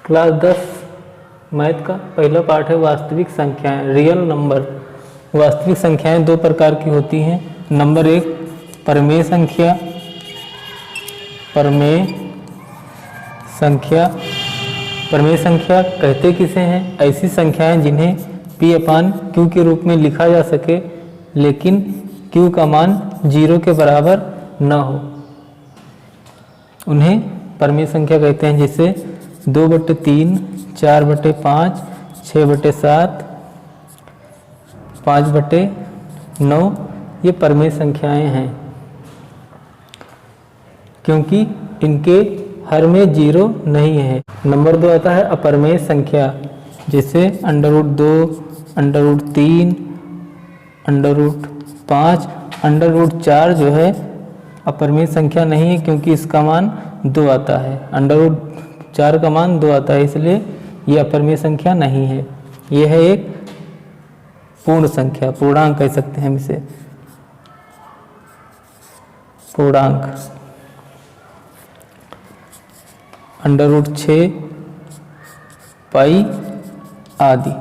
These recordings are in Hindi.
क्लास 10 मैथ का पहला पार्ट है वास्तविक संख्याएं, रियल नंबर। वास्तविक संख्याएं दो प्रकार की होती हैं। नंबर एक परमेय संख्या। परमेय संख्या कहते किसे हैं? ऐसी संख्याएं जिन्हें P/Q के रूप में लिखा जा सके लेकिन Q का मान 0 के बराबर न हो, उन्हें परमेय संख्या कहते हैं। जैसे 2/3, 4/5, 6/7, 5/9 ये परमेय संख्याएं हैं क्योंकि इनके हर में 0 नहीं है। नंबर 2 आता है अपरमेय संख्या, जैसे √2, √3, √5, √4 जो है अपरमेय संख्या नहीं है क्योंकि इसका मान 2 आता है। √4 का मान 2 आता है, इसलिए ये अपरमेय संख्या नहीं है। यह है एक पूर्ण संख्या, पूर्णांक कह सकते हैं हम इसे, पूर्णांक। √6, पाई आदि।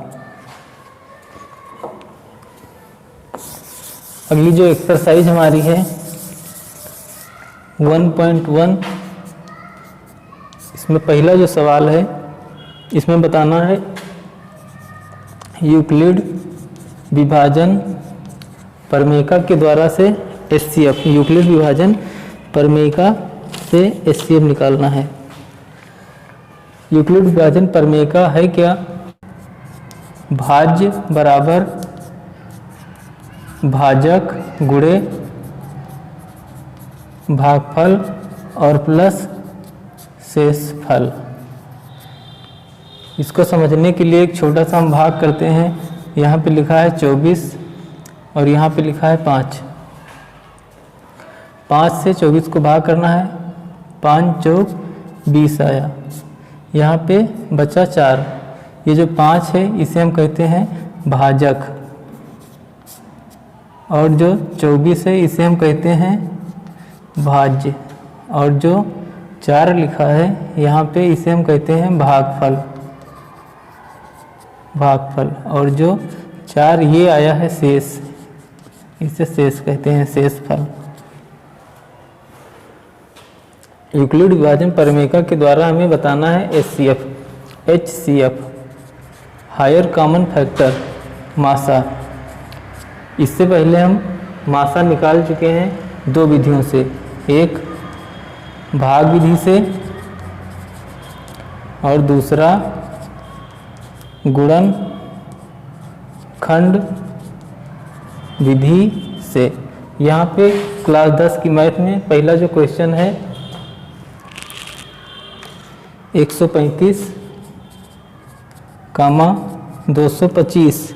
अगली जो एक्सरसाइज हमारी है 1.1, इसमें पहला जो सवाल है इसमें बताना है यूक्लिड विभाजन प्रमेयिका के द्वारा से HCF, यूक्लिड विभाजन प्रमेयिका से HCF निकालना है। यूक्लिड विभाजन प्रमेयिका है क्या? भाज्य बराबर भाजक गुणे भागफल और प्लस शेषफल। इसको समझने के लिए एक छोटा सा हम भाग करते हैं। यहाँ पे लिखा है 24 और यहाँ पे लिखा है 5। 5 से 24 को भाग करना है, 5 चौक 20 आया। यहाँ पे बचा 4। ये जो 5 है इसे हम कहते हैं भाजक, और जो 24 है इसे हम कहते हैं भाज्य, और जो 4 लिखा है यहाँ पे इसे हम कहते हैं भागफल। और जो 4 ये आया है शेष, इसे शेष कहते हैं, शेषफल। यूक्लिड विभाजन प्रमेयिका के द्वारा हमें बताना है HCF, हायर कॉमन फैक्टर, मासा। इससे पहले हम मासा निकाल चुके हैं 2 विधियों से, एक भाग विधि से और दूसरा गुणन खंड विधि से। यहाँ पे क्लास 10 की मैथ में पहला जो क्वेश्चन है 135, 225,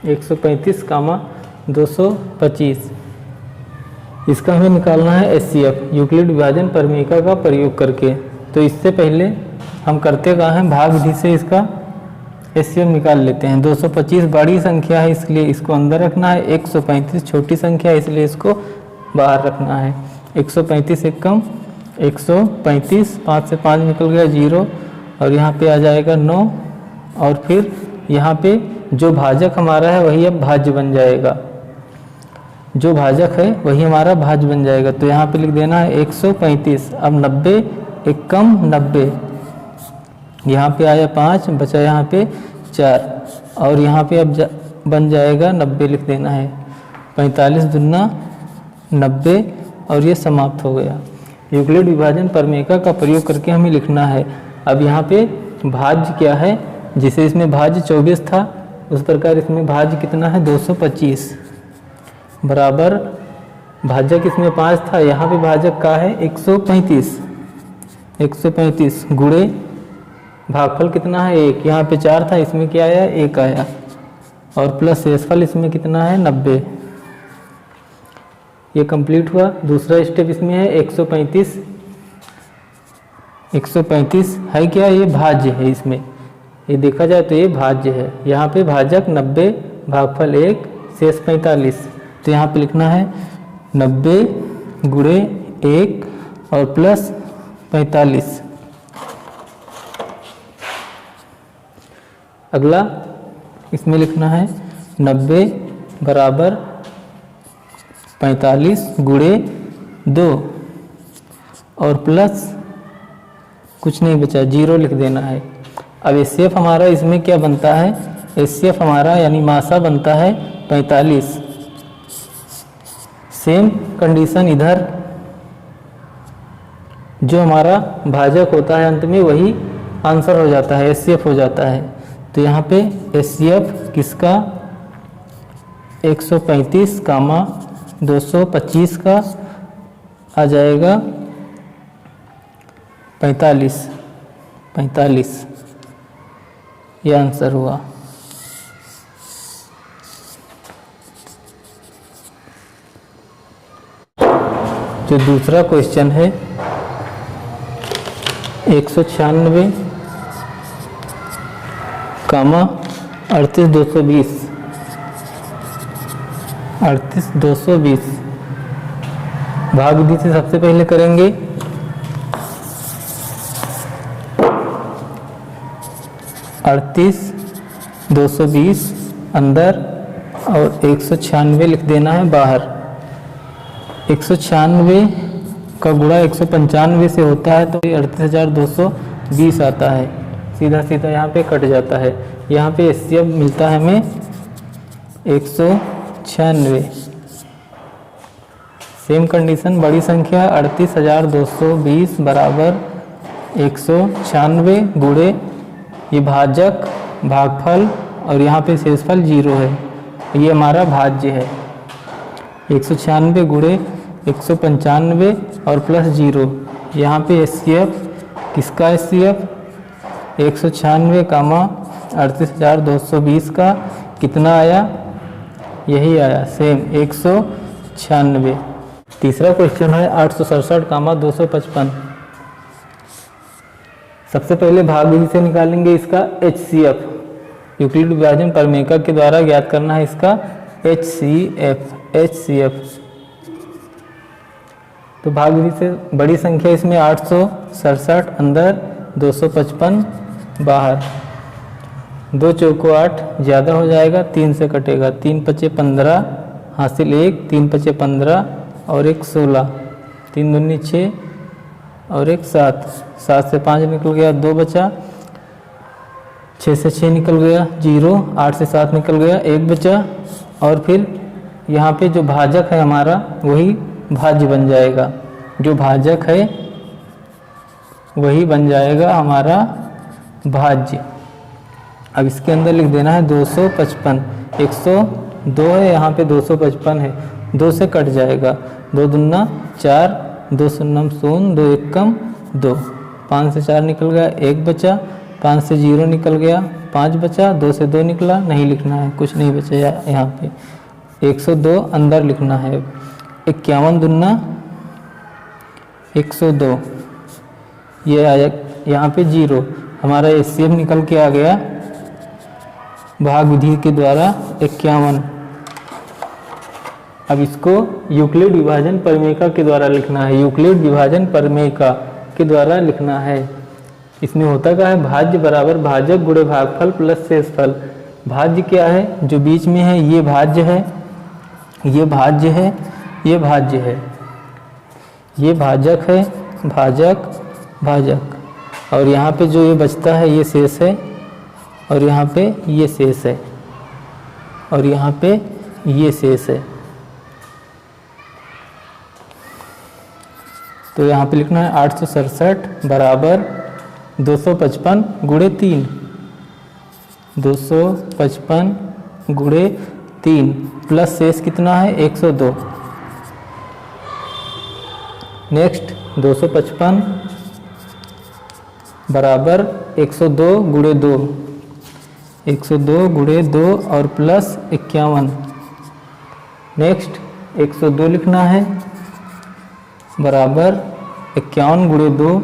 135, 225, इसका हमें निकालना है HCF, यूक्लिड विभाजन प्रमेयिका का प्रयोग करके। तो इससे पहले हम करते क्या हैं, भाग विधि से इसका HCF निकाल लेते हैं। 225 बड़ी संख्या है इसलिए इसको अंदर रखना है, 135 छोटी संख्या है इसलिए इसको बाहर रखना है। 135 एक कम 135, 5 से 5 निकल गया 0, और यहाँ पे आ जाएगा 9, और फिर यहाँ पे जो भाजक हमारा है वही अब भाज्य बन जाएगा। जो भाजक है वही हमारा भाज्य बन जाएगा। तो यहाँ पे लिख देना है 135। अब 90 एक कम 90, यहाँ पे आया 5, बचा यहाँ पे 4, और यहाँ पे अब बन जाएगा 90, लिख देना है 45 दूना 90, और ये समाप्त हो गया। यूक्लिड विभाजन प्रमेयिका का प्रयोग करके हमें लिखना है। अब यहाँ पे भाज्य क्या है, जिसे इसमें भाज्य 24 था उस प्रकार इसमें भाज्य कितना है 225, बराबर भाजक इसमें 5 था, यहाँ पे भाजक का है 135 गुणे भागफल कितना है 1, यहाँ पे 4 था इसमें क्या आया 1 आया, और प्लस शेषफल इसमें कितना है 90। ये कंप्लीट हुआ। दूसरा स्टेप इसमें है 135 है क्या, ये भाज्य है। इसमें ये देखा जाए तो ये भाज्य है। यहाँ पे भाजक 90, भागफल 1, शेष 45। तो यहाँ पे लिखना है 90 गुणे 1 और प्लस 45। अगला इसमें लिखना है 90 बराबर 45 गुणे 2 और प्लस कुछ नहीं बचा, 0 लिख देना है। अब एचसीएफ हमारा इसमें क्या बनता है, एचसीएफ हमारा यानी मासा बनता है 45। सेम कंडीशन इधर, जो हमारा भाजक होता है अंत में वही आंसर हो जाता है, एचसीएफ हो जाता है। तो यहाँ पे एचसीएफ किसका 135 कामा 225 का आ जाएगा 45। ये आंसर हुआ। जो दूसरा क्वेश्चन है 196 कामा 38220 भाग विधि से सबसे पहले करेंगे। 38220 अंदर और 196 लिख देना है बाहर। 196 का गुणा 195 से होता है तो 38,220 आता है। सीधा सीधा यहाँ पे कट जाता है। यहाँ पे एचसीएफ मिलता है हमें 196। सेम कंडीशन, बड़ी संख्या 38,220 बराबर 196 गुणे ये भाजक भागफल और यहाँ पे शेषफल 0 है, ये हमारा भाज्य है। 196 गुणे 195 और प्लस 0। यहाँ पे एचसीएफ किसका एचसीएफ 196 कामा 38,220 का कितना आया, यही आया सेम 196। तीसरा क्वेश्चन है 867 कामा 255। सबसे पहले भाग विधि से निकालेंगे इसका एचसीएफ, यूक्लिड विभाजन प्रमेय के द्वारा ज्ञात करना है इसका एचसीएफ। तो भाग विधि से बड़ी संख्या इसमें 867 अंदर 255 बाहर। 2 चौको 8 ज़्यादा हो जाएगा, 3 से कटेगा, 3 पचे 15 हासिल 1, 3 पचे 15 और 1 16, 3 दूनी 6 और 1 7, 7 से 5 निकल गया, 2 बचा, 6 से 6 निकल गया 0, 8 से 7 निकल गया 1 बचा। और फिर यहाँ पे जो भाजक है हमारा वही भाज्य बन जाएगा, जो भाजक है वही बन जाएगा हमारा भाज्य। अब इसके अंदर लिख देना है 255। 102 है, यहाँ पे 255 है, 2 से कट जाएगा, 2 दूना 4, 2 शून्यम 0, 2 एकम 2, 5 से 4 निकल गया 1 बचा, 5 से 0 निकल गया 5 बचा, 2 से 2 निकला, नहीं लिखना है, कुछ नहीं बचा यहाँ पे। 102 अंदर लिखना है, 51 दूना 102, ये आया यहाँ पे 0। हमारा एचसीएफ निकल के आ गया भाग विधि के द्वारा 51। अब इसको यूक्लिड विभाजन प्रमेय के द्वारा लिखना है, यूक्लिड विभाजन प्रमेय के द्वारा लिखना है। इसमें होता क्या है, भाज्य बराबर भाजक गुणे भागफल प्लस शेषफल। भाज्य क्या है, जो बीच में है ये भाज्य है, ये भाज्य है, ये भाज्य है, ये भाजक है, भाजक भाजक, और यहाँ पे जो ये बचता है ये शेष है, और यहाँ पे ये शेष है, और यहाँ पे ये शेष है। तो यहाँ पे लिखना है 867 बराबर 255 गुणे 3, 255 गुणे 3 प्लस शेष कितना है 102। नेक्स्ट 255 बराबर 102 गुणे 2, 102 गुणे 2 और प्लस 51। नेक्स्ट 102 लिखना है बराबर 51 गुणे 2,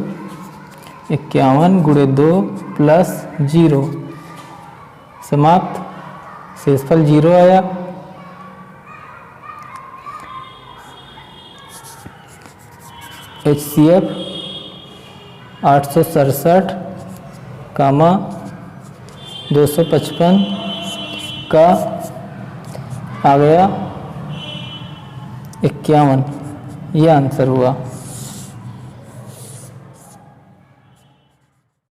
51 गुणे 2 प्लस 0, समाप्त, शेषफल 0 आया। HCF 867, 255 का आ गया 51, ये आंसर हुआ।